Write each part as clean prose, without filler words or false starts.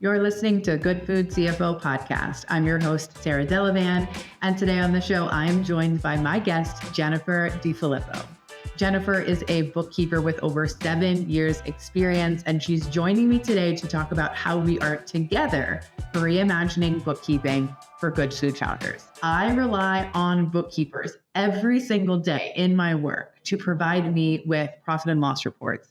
You're listening to Good Food CFO Podcast. I'm your host, Sarah Delevan, and today on the show, I am joined by my guest, Jennifer DeFilippo. Jennifer is a bookkeeper with over 7 years experience, and she's joining me today to talk about how we are together reimagining bookkeeping for good food founders. I rely on bookkeepers every single day in my work to provide me with profit and loss reports,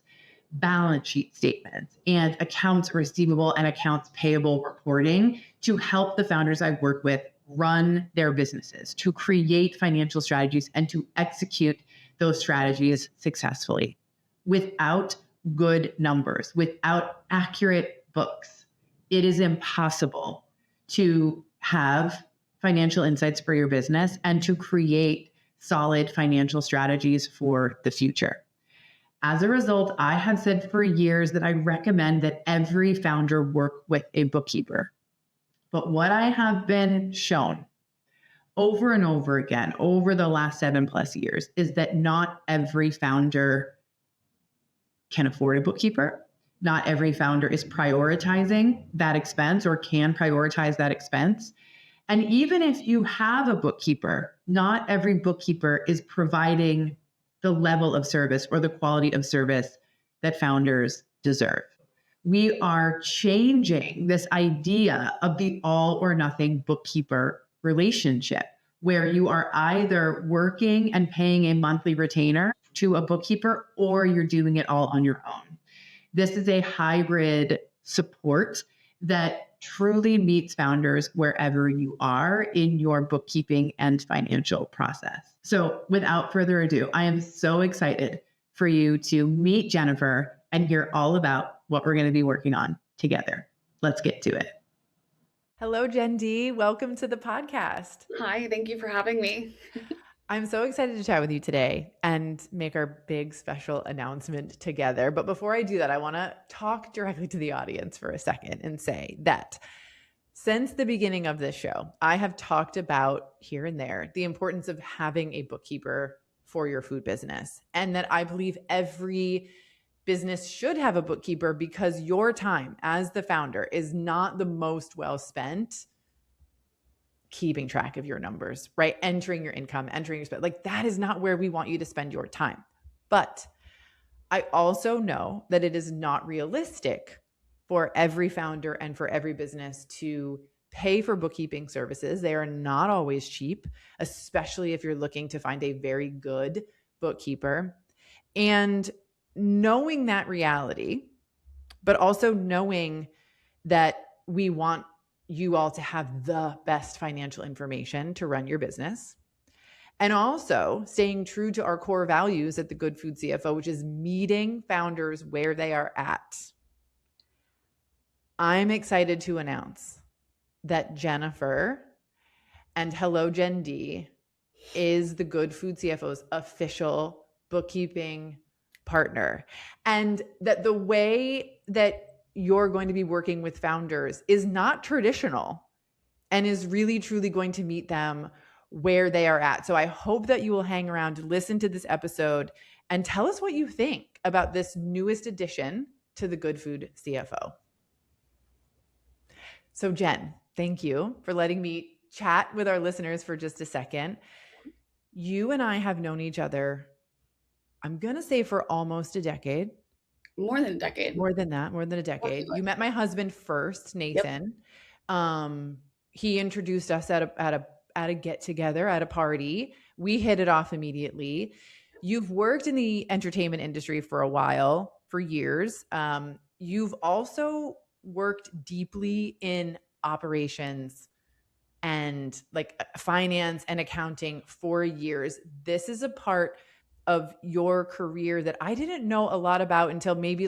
balance sheet statements, and accounts receivable and accounts payable reporting to help the founders I work with run their businesses, to create financial strategies, and to execute those strategies successfully. Without good numbers, without accurate books, it is impossible to have financial insights for your business and to create solid financial strategies for the future. As a result, I have said for years that I recommend that every founder work with a bookkeeper. But what I have been shown over and over again over the last 7+ years is that not every founder can afford a bookkeeper. Not every founder is prioritizing that expense or can prioritize that expense. And even if you have a bookkeeper, not every bookkeeper is providing the level of service or the quality of service that founders deserve. We are changing this idea of the all or nothing bookkeeper relationship, where you are either working and paying a monthly retainer to a bookkeeper or you're doing it all on your own. This is a hybrid support that truly meets founders wherever you are in your bookkeeping and financial process. So without further ado, I am so excited for you to meet Jennifer and hear all about what we're going to be working on together. Let's get to it. Hello, Jenn D. Welcome to the podcast. Hi, thank you for having me. I'm so excited to chat with you today and make our big special announcement together. But before I do that, I want to talk directly to the audience for a second and say that since the beginning of this show, I have talked about here and there the importance of having a bookkeeper for your food business, and that I believe every business should have a bookkeeper because your time as the founder is not the most well spent keeping track of your numbers, right? Entering your income, entering your spend. Like, that is not where we want you to spend your time. But I also know that it is not realistic for every founder and for every business to pay for bookkeeping services. They are not always cheap, especially if you're looking to find a very good bookkeeper. And knowing that reality, but also knowing that we want you all to have the best financial information to run your business, and also staying true to our core values at the Good Food CFO, which is meeting founders where they are at. I'm excited to announce that Jennifer and Hello Jenn D is the Good Food CFO's official bookkeeping partner, and that the way that you're going to be working with founders is not traditional and is really truly going to meet them where they are at. So I hope that you will hang around to listen to this episode and tell us what you think about this newest addition to the Good Food CFO. So Jenn, thank you for letting me chat with our listeners for just a second. You and I have known each other, I'm going to say, for almost a decade. More than a decade. More than a decade. You met my husband first, Nathan. Yep. He introduced us at a get together at a party. We hit it off immediately. You've worked in the entertainment industry for a while, for years. You've also worked deeply in operations and like finance and accounting for years. This is a part of your career that I didn't know a lot about until maybe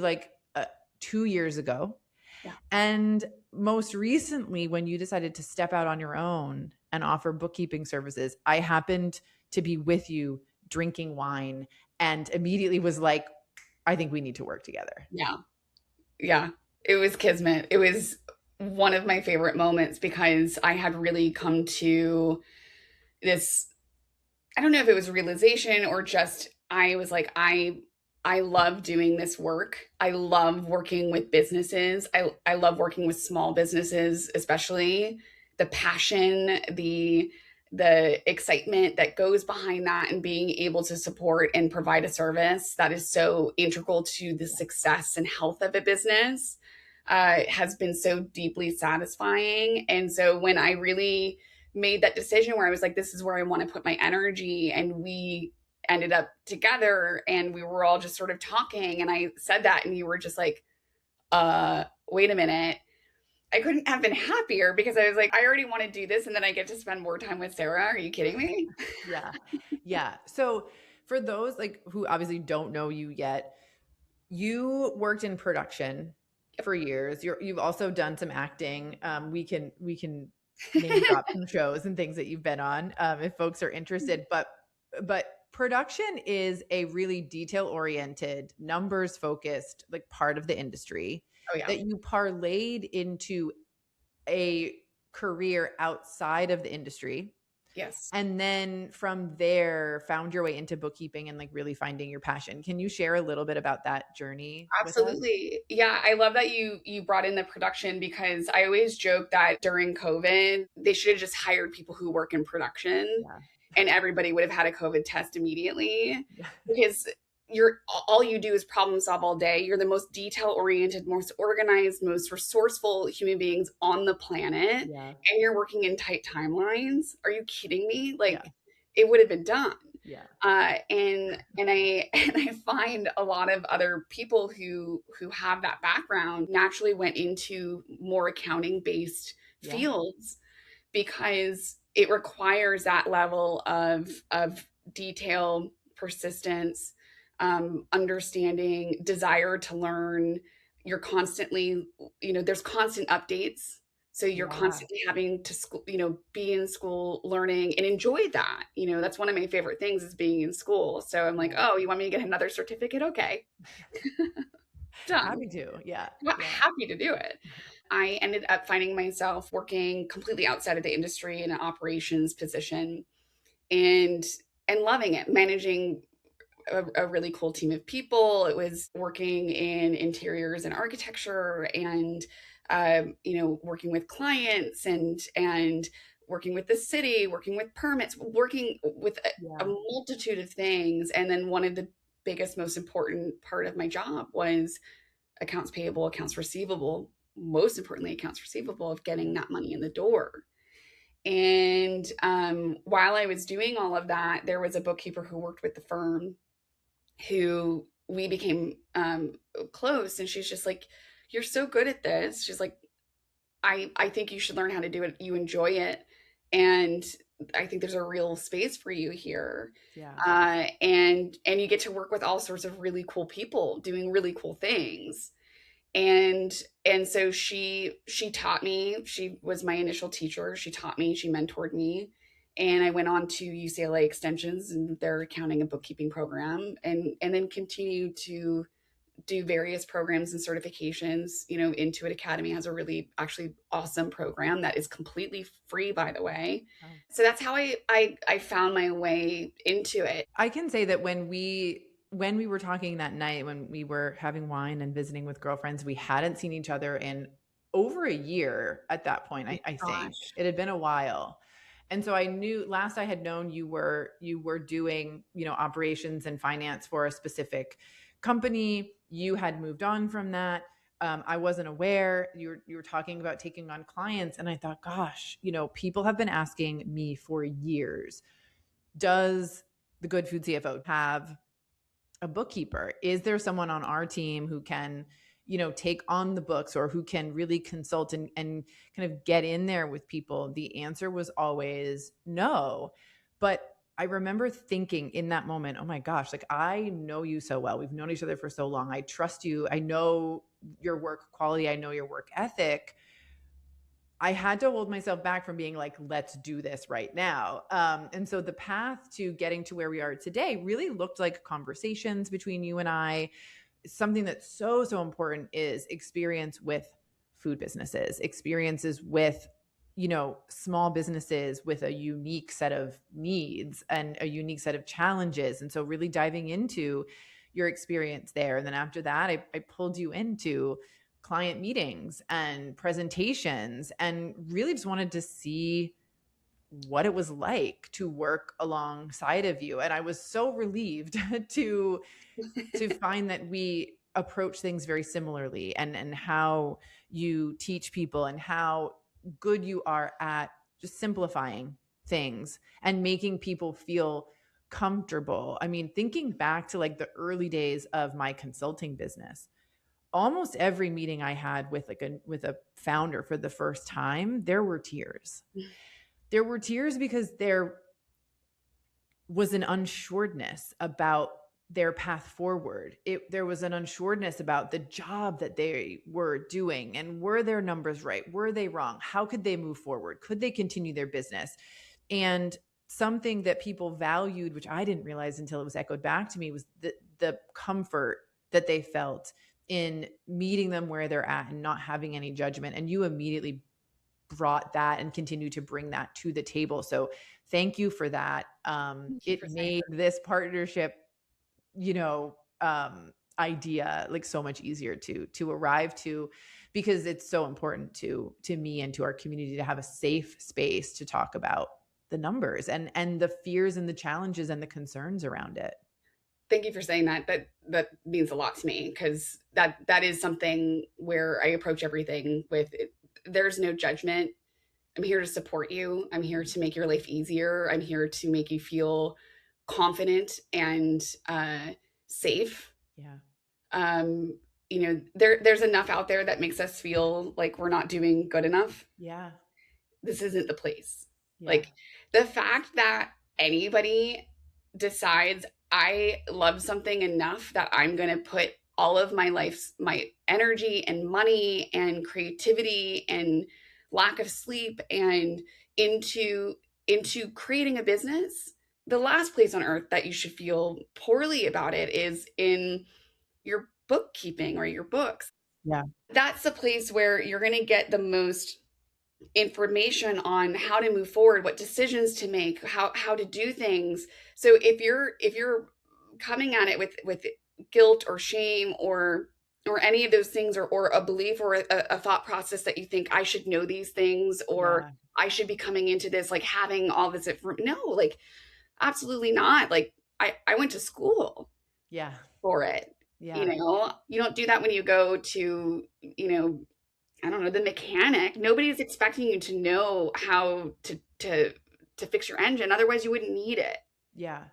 2 years ago. Yeah. And most recently, when you decided to step out on your own and offer bookkeeping services, I happened to be with you drinking wine and immediately was like, I think we need to work together. Yeah. It was kismet. It was one of my favorite moments because I had really come to this, I don't know if it was a realization or just, I was like, I I love doing this work. I love working with businesses. I love working with small businesses, especially the passion, the excitement that goes behind that, and being able to support and provide a service that is so integral to the success and health of a business has been so deeply satisfying. And so when I really made that decision where I was like, this is where I want to put my energy, and we ended up together and we were all just sort of talking, and I said that and you were just like, wait a minute. I couldn't have been happier, because I was like, I already want to do this and then I get to spend more time with Sarah. Are you kidding me? Yeah. So for those like who obviously don't know you yet, you worked in production for years. You've also done some acting. We can name drop some shows and things that you've been on, if folks are interested. But production is a really detail-oriented, numbers-focused like part of the industry that you parlayed into a career outside of the industry. Yes. And then from there found your way into bookkeeping and like really finding your passion. Can you share a little bit about that journey? Absolutely. Yeah. I love that you brought in the production, because I always joke that during COVID, they should have just hired people who work in production and everybody would have had a COVID test immediately, because all you do is problem solve all day. You're the most detail oriented, most organized, most resourceful human beings on the planet. And you're working in tight timelines. Are you kidding me? Like it would have been done. And I find a lot of other people who have that background naturally went into more accounting based fields, because it requires that level of detail, persistence, understanding, desire to learn. You're constantly, there's constant updates. So you're constantly having to school, be in school, learning, and enjoy that. That's one of my favorite things is being in school. So I'm like, oh, you want me to get another certificate? Okay. Done. Happy to. Happy to do it. I ended up finding myself working completely outside of the industry in an operations position, and loving it, managing a really cool team of people. It was working in interiors and architecture, and working with clients and working with the city, working with permits, working with a multitude of things. And then one of the biggest, most important part of my job was accounts payable, accounts receivable, most importantly, accounts receivable, of getting that money in the door. And while I was doing all of that, there was a bookkeeper who worked with the firm who we became close. And she's just like, you're so good at this. She's like, I think you should learn how to do it. You enjoy it. And I think there's a real space for you here. And you get to work with all sorts of really cool people doing really cool things. And so she taught me. She was my initial teacher. She taught me, she mentored me. And I went on to UCLA Extensions and their accounting and bookkeeping program, and then continued to do various programs and certifications. Intuit Academy has a really actually awesome program that is completely free, by the way. So that's how I found my way into it. I can say that when we were talking that night, when we were having wine and visiting with girlfriends, we hadn't seen each other in over a year at that point. I think it had been a while. And so I knew last I had known you were doing, operations and finance for a specific company. You had moved on from that. I wasn't aware. You were talking about taking on clients. And I thought, gosh, people have been asking me for years, does the Good Food CFO have a bookkeeper? Is there someone on our team who can, take on the books, or who can really consult and kind of get in there with people? The answer was always no. But I remember thinking in that moment, oh my gosh, like I know you so well. We've known each other for so long. I trust you. I know your work quality. I know your work ethic. I had to hold myself back from being like, let's do this right now. And so the path to getting to where we are today really looked like conversations between you and I. Something that's so, so important is experience with food businesses, experiences with, small businesses with a unique set of needs and a unique set of challenges. And so really diving into, your experience there. And then after that, I pulled you into client meetings and presentations and really just wanted to see what it was like to work alongside of you. And I was so relieved to find that we approach things very similarly, and how you teach people and how good you are at just simplifying things and making people feel comfortable. I mean, thinking back to like the early days of my consulting business, almost every meeting I had with a founder for the first time, there were tears. There were tears because there was an unsureness about their path forward. There was an unsureness about the job that they were doing, and were their numbers right? Were they wrong? How could they move forward? Could they continue their business? And something that people valued, which I didn't realize until it was echoed back to me, was the comfort that they felt in meeting them where they're at and not having any judgment. And you immediately brought that and continue to bring that to the table. So thank you for that. It made this partnership, idea like so much easier to arrive to, because it's so important to me and to our community to have a safe space to talk about the numbers and the fears and the challenges and the concerns around it. Thank you for saying that. That means a lot to me, because that is something where I approach everything with it. There's no judgment. I'm here to support you. I'm here to make your life easier. I'm here to make you feel confident and safe. Yeah. There's enough out there that makes us feel like we're not doing good enough. Yeah. This isn't the place. Yeah. Like the fact that anybody decides I love something enough that I'm going to put all of my energy and money and creativity and lack of sleep and into creating a business. The last place on earth that you should feel poorly about it is in your bookkeeping or your books. Yeah. That's the place where you're going to get the most information on how to move forward, what decisions to make, how to do things. So if you're coming at it with guilt or shame or any of those things, or a belief or a thought process that you think I should know these things, or I should be coming into this like having all this no, like absolutely not. Like I went to school for it. Yeah. You don't do that when you go to, I don't know, the mechanic. Nobody's expecting you to know how to fix your engine. Otherwise you wouldn't need it. Yeah.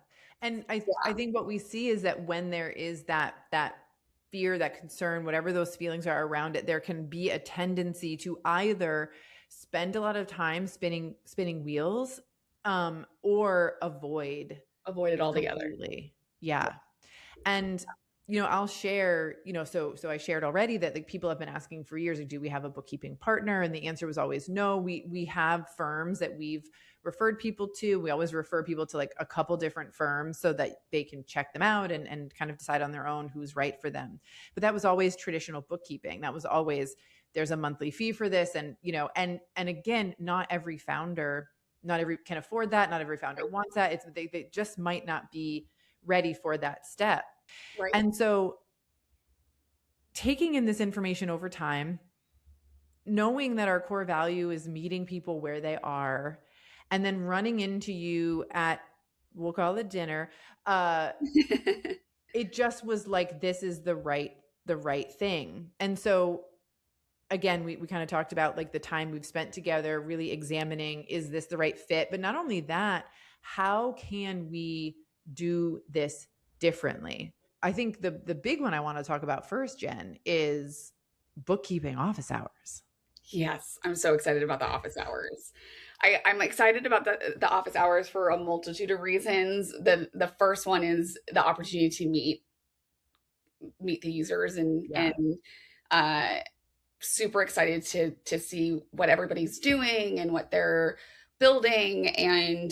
And I think what we see is that when there is that fear, that concern, whatever those feelings are around it, there can be a tendency to either spend a lot of time spinning wheels, or avoid it altogether. Completely. Yeah. And I'll share, so I shared already that like people have been asking for years, like, do we have a bookkeeping partner? And the answer was always no. We have firms that we've referred people to. We always refer people to like a couple different firms so that they can check them out and kind of decide on their own who's right for them. But that was always traditional bookkeeping. That was always, there's a monthly fee for this. And, and again, not every founder can afford that. Not every founder wants that. They just might not be ready for that step. Right. And so taking in this information over time, knowing that our core value is meeting people where they are, and then running into you at, we'll call it dinner, it just was like, this is the right thing. And so again, we kind of talked about like the time we've spent together, really examining, is this the right fit? But not only that, how can we do this differently? I think the big one I want to talk about first, Jen, is bookkeeping office hours. Yes, I'm so excited about the office hours. I'm excited about the office hours for a multitude of reasons. The first one is the opportunity to meet the users and super excited to see what everybody's doing and what they're building, and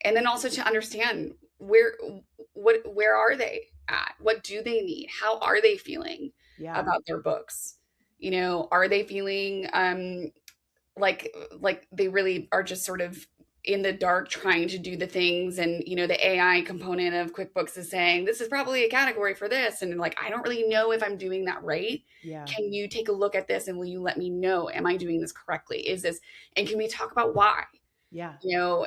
then also to understand where are they at? What do they need? How are they feeling about their books? Are they feeling like they really are just sort of in the dark trying to do the things, and the AI component of QuickBooks is saying this is probably a category for this, and like, I don't really know if I'm doing that right. Yeah. Can you take a look at this and will you let me know, am I doing this correctly? Is this, and can we talk about why? Yeah.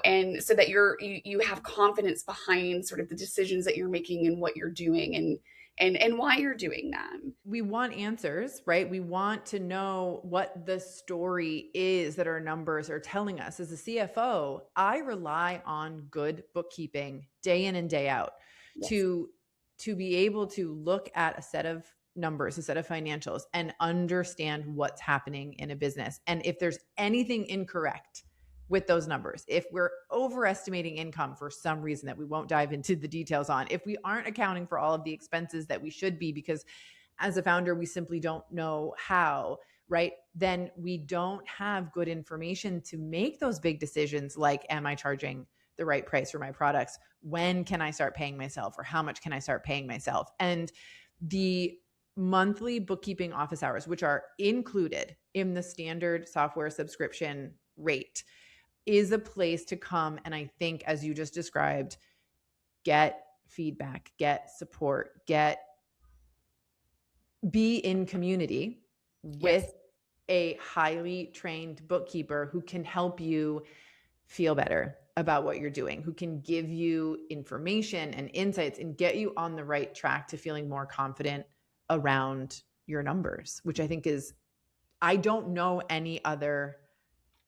And so that you have confidence behind sort of the decisions that you're making and what you're doing, and why you're doing them. We want answers, right? We want to know what the story is that our numbers are telling us. As a CFO, I rely on good bookkeeping day in and day out. Yes. to be able to look at a set of numbers, a set of financials, and understand what's happening in a business. And if there's anything incorrect with those numbers, if we're overestimating income for some reason that we won't dive into the details on, if we aren't accounting for all of the expenses that we should be, because as a founder, we simply don't know how, right? Then we don't have good information to make those big decisions like, am I charging the right price for my products? When can I start paying myself, or how much can I start paying myself? And the monthly bookkeeping office hours, which are included in the standard software subscription rate, is a place to come. And I think, as you just described, get feedback, get support, be in community with a highly trained bookkeeper who can help you feel better about what you're doing, who can give you information and insights and get you on the right track to feeling more confident around your numbers, which I think is, I don't know any other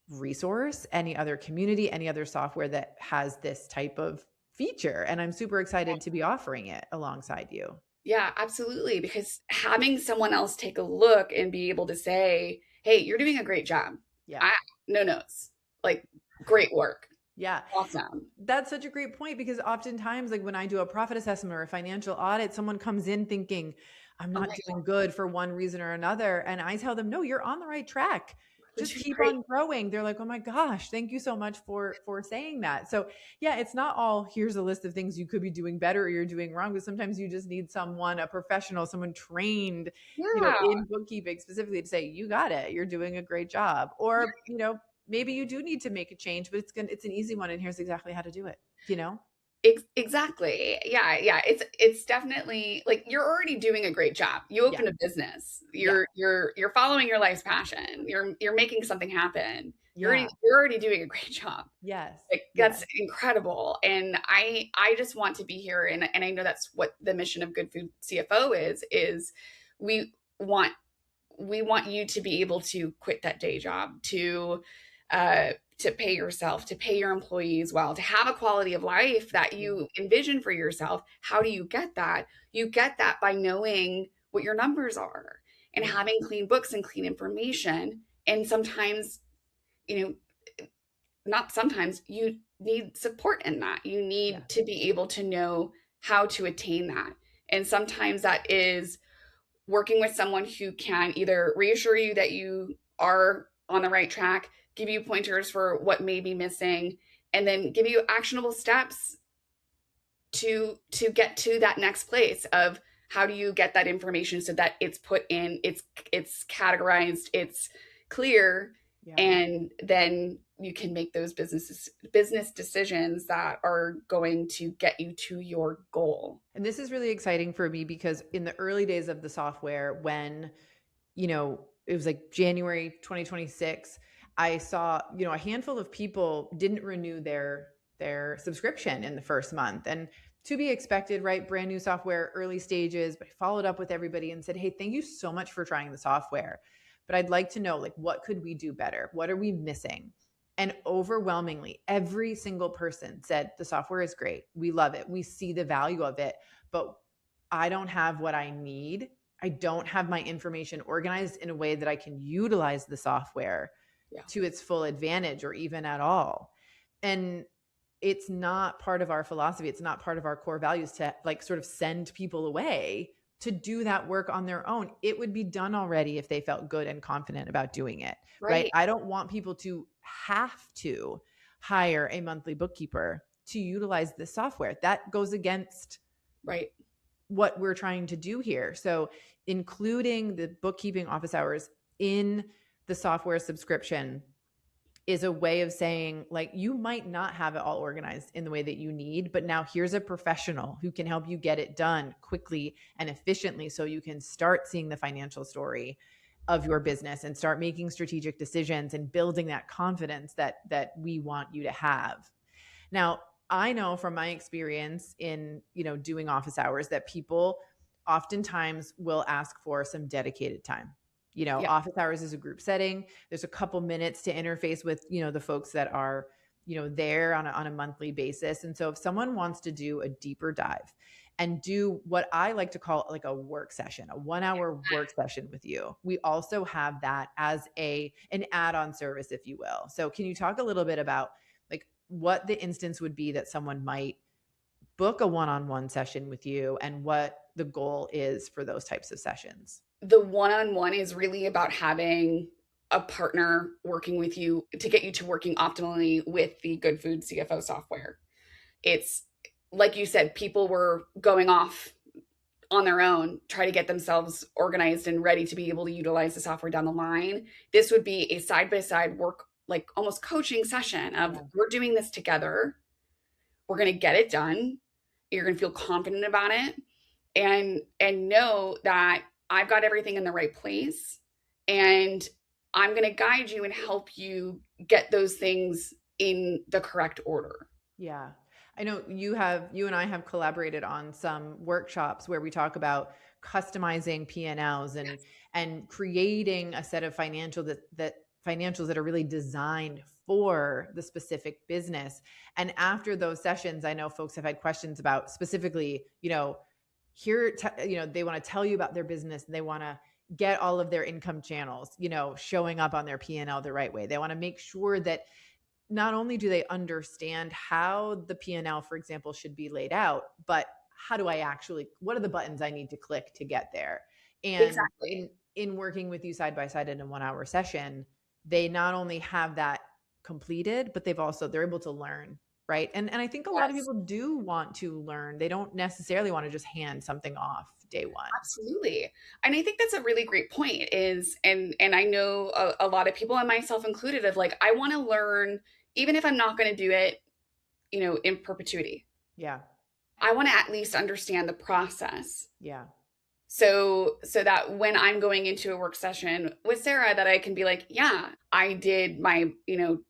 resource, any other community, any other software that has this type of feature. And I'm super excited to be offering it alongside you. Yeah, absolutely. Because having someone else take a look and be able to say, hey, you're doing a great job. Yeah. No notes. Like, great work. Yeah. Awesome. That's such a great point, because oftentimes, like when I do a profit assessment or a financial audit, someone comes in thinking, I'm not doing good for one reason or another. And I tell them, no, you're on the right track. Just keep on growing. They're like, oh my gosh, thank you so much for saying that. So yeah, it's not all, here's a list of things you could be doing better or you're doing wrong, but sometimes you just need someone, a professional, someone trained, in bookkeeping specifically, to say, you got it, you're doing a great job. Or, maybe you do need to make a change, but it's an easy one. And here's exactly how to do it, Exactly. Yeah. It's definitely like, you're already doing a great job. You open a business. You're following your life's passion. You're making something happen. You're already doing a great job. Yes. Like, that's incredible. And I just want to be here. And I know that's what the mission of Good Food CFO is we want you to be able to quit that day job, to pay yourself, to pay your employees well, to have a quality of life that you envision for yourself. How do you get that? You get that by knowing what your numbers are and having clean books and clean information. And sometimes, not sometimes, you need support in that. You need to be able to know how to attain that. And sometimes that is working with someone who can either reassure you that you are on the right track, give you pointers for what may be missing, and then give you actionable steps to get to that next place of how do you get that information so that it's put in, it's categorized, it's clear, and then you can make those business decisions that are going to get you to your goal. And this is really exciting for me, because in the early days of the software, when, it was like January 2026, I saw, a handful of people didn't renew their subscription in the first month. And to be expected, right? Brand new software, early stages, but I followed up with everybody and said, hey, thank you so much for trying the software, but I'd like to know, like, what could we do better? What are we missing? And overwhelmingly, every single person said, the software is great. We love it. We see the value of it, but I don't have what I need. I don't have my information organized in a way that I can utilize the software to its full advantage, or even at all. And it's not part of our philosophy. It's not part of our core values to like sort of send people away to do that work on their own. It would be done already if they felt good and confident about doing it, right? I don't want people to have to hire a monthly bookkeeper to utilize this software. That goes against what we're trying to do here. So including the bookkeeping office hours in the software subscription is a way of saying, like, you might not have it all organized in the way that you need, but now here's a professional who can help you get it done quickly and efficiently so you can start seeing the financial story of your business and start making strategic decisions and building that confidence that we want you to have. Now, I know from my experience in, doing office hours that people oftentimes will ask for some dedicated time. Yeah. Office hours is a group setting. There's a couple minutes to interface with, the folks that are, there on a monthly basis. And so if someone wants to do a deeper dive and do what I like to call like a work session, a 1-hour work session with you, we also have that as an add-on service, if you will. So can you talk a little bit about like what the instance would be that someone might book a one-on-one session with you and what the goal is for those types of sessions? The one-on-one is really about having a partner working with you to get you to working optimally with the Good Food CFO software. It's like you said, people were going off on their own, try to get themselves organized and ready to be able to utilize the software down the line. This would be a side-by-side work, like almost coaching session of we're doing this together. We're going to get it done. You're going to feel confident about it and know that I've got everything in the right place and I'm going to guide you and help you get those things in the correct order. Yeah. I know you and I have collaborated on some workshops where we talk about customizing P&Ls and creating a set of financials that are really designed for the specific business. And after those sessions, I know folks have had questions about specifically, they want to tell you about their business and they want to get all of their income channels, showing up on their P&L the right way. They want to make sure that not only do they understand how the P&L, for example, should be laid out, but what are the buttons I need to click to get there? And exactly. in working with you side by side in a 1-hour session, they not only have that completed, but they're able to learn. Right. And I think a lot of people do want to learn. They don't necessarily want to just hand something off day one. Absolutely. And I think that's a really great point and I know a lot of people and myself included of like, I want to learn, even if I'm not going to do it, in perpetuity. Yeah. I want to at least understand the process. Yeah. So that when I'm going into a work session with Sarah, that I can be like, yeah, I did my,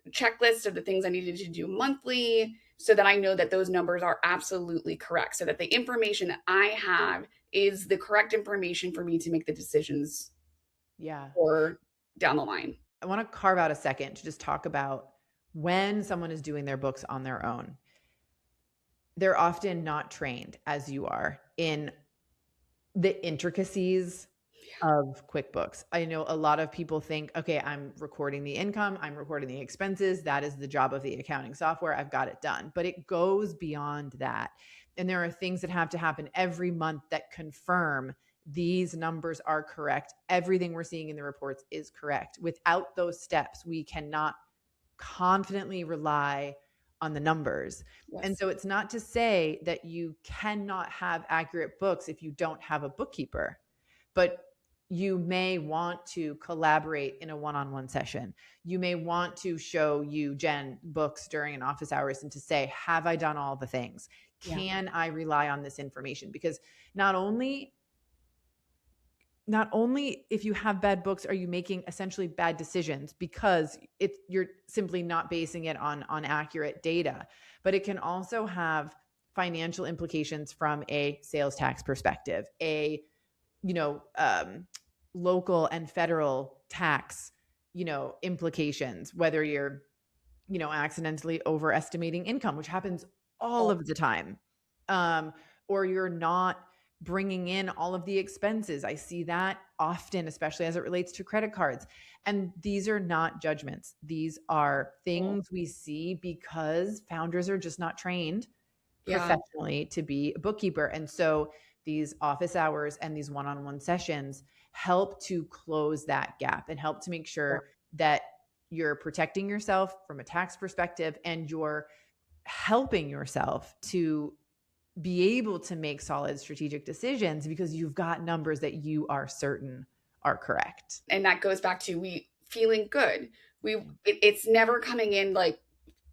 checklist of the things I needed to do monthly so that I know that those numbers are absolutely correct. So that the information that I have is the correct information for me to make the decisions. Yeah. Or down the line. I want to carve out a second to just talk about when someone is doing their books on their own. They're often not trained as you are in the intricacies of QuickBooks. I know a lot of people think, okay, I'm recording the income, I'm recording the expenses. That is the job of the accounting software. I've got it done. But it goes beyond that. And there are things that have to happen every month that confirm these numbers are correct. Everything we're seeing in the reports is correct. Without those steps, we cannot confidently rely on the numbers. Yes. And so it's not to say that you cannot have accurate books if you don't have a bookkeeper, but you may want to collaborate in a one-on-one session. You may want to show you, Jen, books during an office hours and to say, have I done all the things? Can I rely on this information? Because not only if you have bad books are you making essentially bad decisions because you're simply not basing it on accurate data, but it can also have financial implications from a sales tax perspective, local and federal tax, implications, whether you're, accidentally overestimating income, which happens all of the time, or you're not bringing in all of the expenses. I see that often, especially as it relates to credit cards. And these are not judgments. These are things we see because founders are just not trained professionally to be a bookkeeper. And so these office hours and these one-on-one sessions help to close that gap and help to make sure that you're protecting yourself from a tax perspective and you're helping yourself to be able to make solid strategic decisions because you've got numbers that you are certain are correct. And that goes back to feeling good. It's never coming in like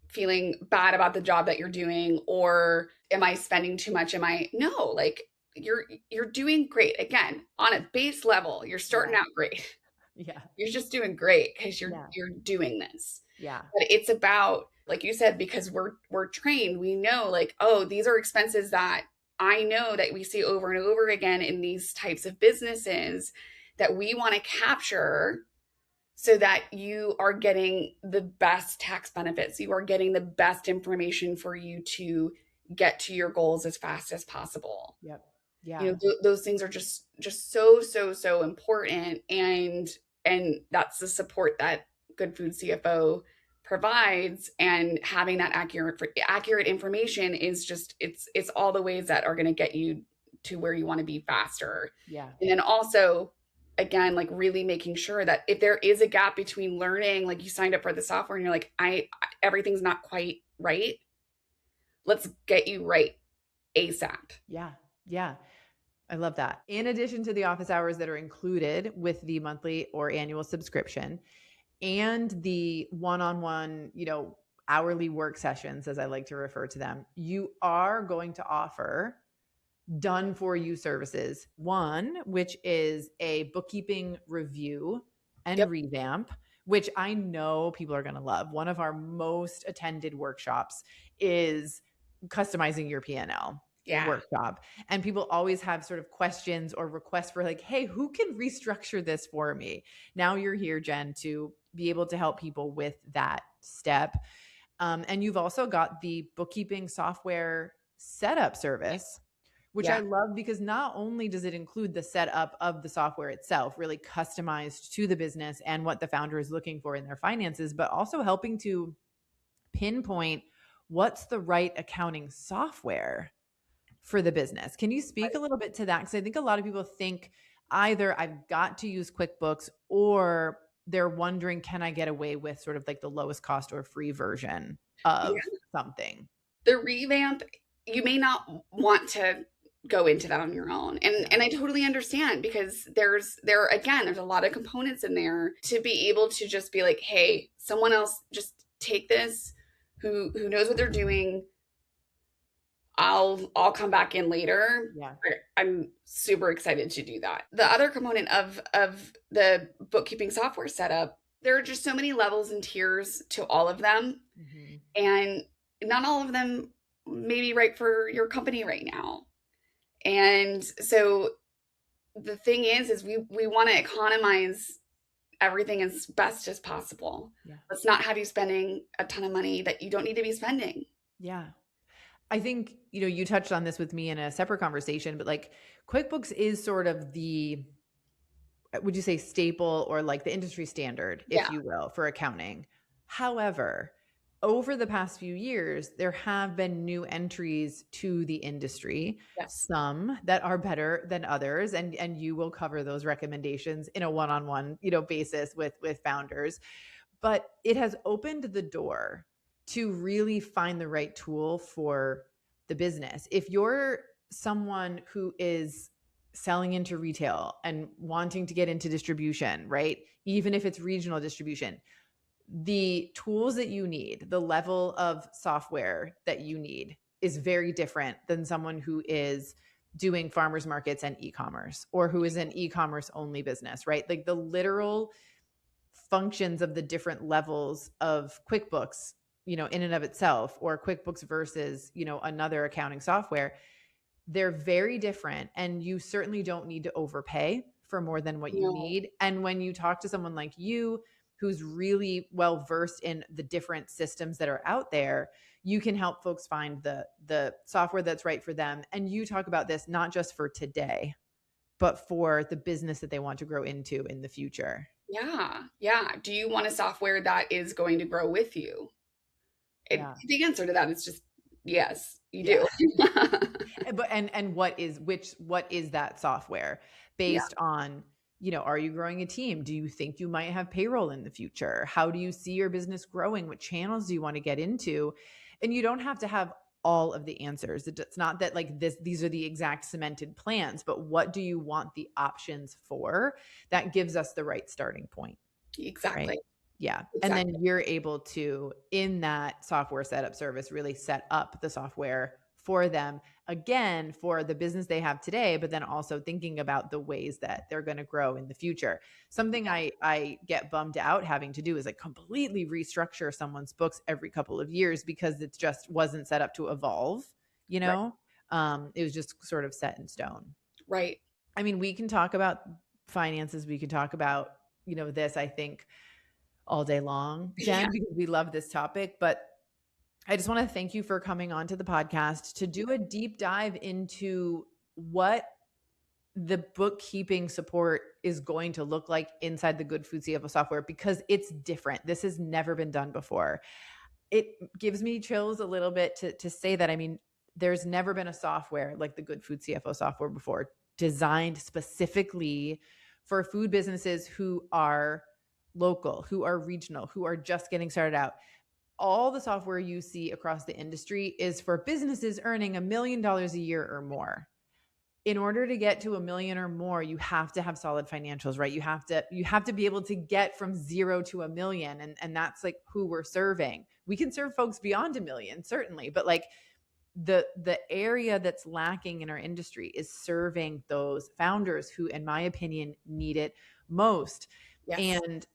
feeling bad about the job that you're doing, or am I spending too much? No, like you're doing great. Again, on a base level, you're starting out great. Yeah. You're just doing great because you're doing this. Yeah. But it's about, like you said, because we're trained, we know like, oh, these are expenses that I know that we see over and over again in these types of businesses that we want to capture so that you are getting the best tax benefits. You are getting the best information for you to get to your goals as fast as possible. Yep. Yeah. You know, those things are just so important. And that's the support that Good Food CFO provides, and having that accurate information is just, it's all the ways that are going to get you to where you want to be faster. Yeah. And then also, again, like really making sure that if there is a gap between learning, like you signed up for the software and you're like, everything's not quite right, let's get you right ASAP. Yeah. Yeah. I love that. In addition to the office hours that are included with the monthly or annual subscription and the one-on-one, hourly work sessions, as I like to refer to them, you are going to offer done for you services. One, which is a bookkeeping review and revamp, which I know people are going to love. One of our most attended workshops is customizing your P&L. Workshop. And people always have sort of questions or requests for like, hey, who can restructure this for me? Now you're here, Jen, to be able to help people with that step. And you've also got the bookkeeping software setup service, which I love because not only does it include the setup of the software itself, really customized to the business and what the founder is looking for in their finances, but also helping to pinpoint what's the right accounting software for the business. Can you speak a little bit to that? Because I think a lot of people think either I've got to use QuickBooks, or they're wondering, can I get away with sort of like the lowest cost or free version of something? The revamp, you may not want to go into that on your own. And I totally understand, because there's a lot of components in there to be able to just be like, hey, someone else just take this who knows what they're doing. I'll come back in later. Yeah. I'm super excited to do that. The other component of the bookkeeping software setup, there are just so many levels and tiers to all of them. Mm-hmm. And not all of them may be right for your company right now. And so the thing is we want to economize everything as best as possible. Yeah. Let's not have you spending a ton of money that you don't need to be spending. Yeah. I think, you touched on this with me in a separate conversation, but like QuickBooks is sort of the, would you say staple or like the industry standard, if you will, for accounting. However, over the past few years, there have been new entries to the industry, some that are better than others. And you will cover those recommendations in a one-on-one, basis with founders, but it has opened the door to really find the right tool for the business. If you're someone who is selling into retail and wanting to get into distribution, right? Even if it's regional distribution, the tools that you need, the level of software that you need is very different than someone who is doing farmers markets and e-commerce, or who is an e-commerce only business, right? Like the literal functions of the different levels of QuickBooks, in and of itself, or QuickBooks versus, another accounting software, they're very different. And you certainly don't need to overpay for more than what you need. And when you talk to someone like you, who's really well versed in the different systems that are out there, you can help folks find the software that's right for them. And you talk about this not just for today, but for the business that they want to grow into in the future. Yeah. Yeah. Do you want a software that is going to grow with you? The answer to that is just yes, you do. But and what is that software based on, are you growing a team? Do you think you might have payroll in the future? How do you see your business growing? What channels do you want to get into? And you don't have to have all of the answers. It's not that like these are the exact cemented plans, but what do you want the options for? That gives us the right starting point. Exactly. Right? Yeah. Exactly. And then you're able to, in that software setup service, really set up the software for them, again, for the business they have today, but then also thinking about the ways that they're going to grow in the future. Something I get bummed out having to do is like completely restructure someone's books every couple of years because it just wasn't set up to evolve, you know? Right. It was just sort of set in stone. Right. I mean, we can talk about finances. We can talk about, this, I think, all day long, Jen, because we love this topic. But I just want to thank you for coming on to the podcast to do a deep dive into what the bookkeeping support is going to look like inside the Good Food CFO software, because it's different. This has never been done before. It gives me chills a little bit to say that. I mean, there's never been a software like the Good Food CFO software before, designed specifically for food businesses who are local, who are regional, who are just getting started out. All the software you see across the industry is for businesses earning $1 million a year or more. In order to get to $1 million or more, you have to have solid financials, right? You have to be able to get from 0 to $1 million. And that's like who we're serving. We can serve folks beyond $1 million, certainly, but like the area that's lacking in our industry is serving those founders who, in my opinion, need it most. Yes. And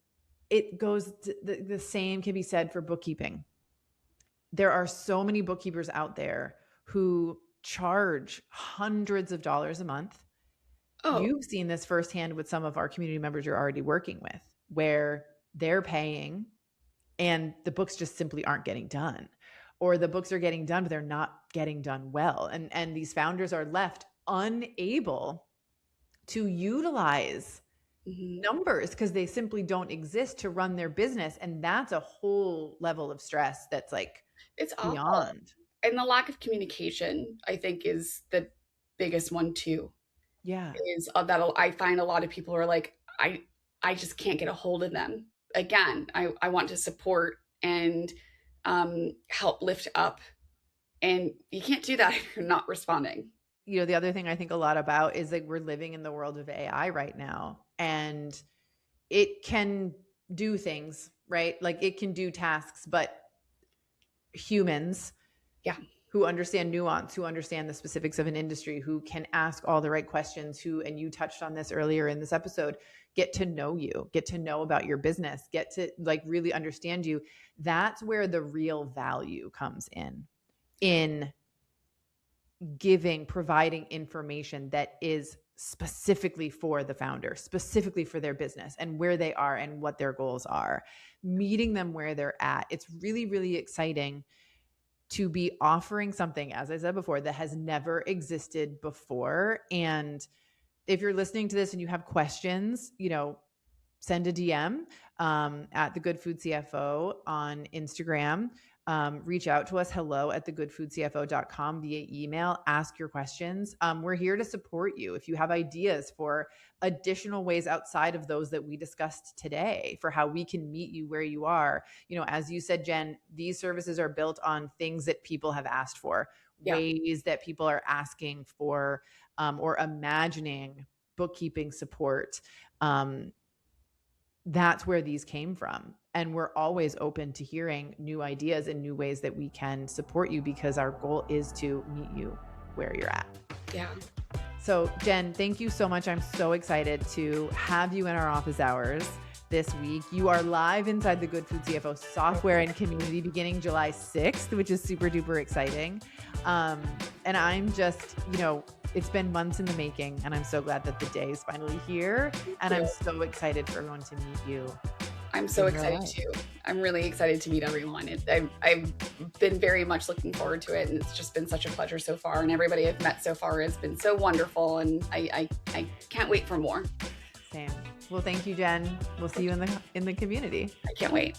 it goes to the same can be said for bookkeeping. There are so many bookkeepers out there who charge hundreds of dollars a month. Oh. You've seen this firsthand with some of our community members you're already working with, where they're paying and the books just simply aren't getting done, or the books are getting done, but they're not getting done well. And these founders are left unable to utilize numbers because they simply don't exist to run their business. And that's a whole level of stress that's like, it's beyond. Awful. And the lack of communication, I think, is the biggest one too. Yeah. Is that I find a lot of people are like, I just can't get a hold of them. Again, I want to support and help lift up. And you can't do that if you're not responding. The other thing I think a lot about is like we're living in the world of AI right now, and it can do things, right? Like it can do tasks, but humans, who understand nuance, who understand the specifics of an industry, who can ask all the right questions, and you touched on this earlier in this episode, get to know you, get to know about your business, get to like really understand you. That's where the real value comes in providing information that is specifically for the founder, specifically for their business and where they are and what their goals are, meeting them where they're at. It's really, really exciting to be offering something, as I said before, that has never existed before. And if you're listening to this and you have questions, send a DM at the Good Food CFO on Instagram. Reach out to us, hello@thegoodfoodcfo.com via email, ask your questions. We're here to support you. If you have ideas for additional ways outside of those that we discussed today for how we can meet you where you are, as you said, Jen, these services are built on things that people have asked for, ways that people are asking for, or imagining bookkeeping support. That's where these came from. And we're always open to hearing new ideas and new ways that we can support you, because our goal is to meet you where you're at. Yeah. So Jen, thank you so much. I'm so excited to have you in our office hours this week. You are live inside the Good Food CFO software and community beginning July 6th, which is super duper exciting. And I'm just, it's been months in the making, and I'm so glad that the day is finally here. And I'm so excited for everyone to meet you. I'm so excited too. I'm really excited to meet everyone. I've been very much looking forward to it, and it's just been such a pleasure so far. And everybody I've met so far has been so wonderful, and I can't wait for more. Same. Well, thank you, Jen. We'll see you in the community. I can't wait.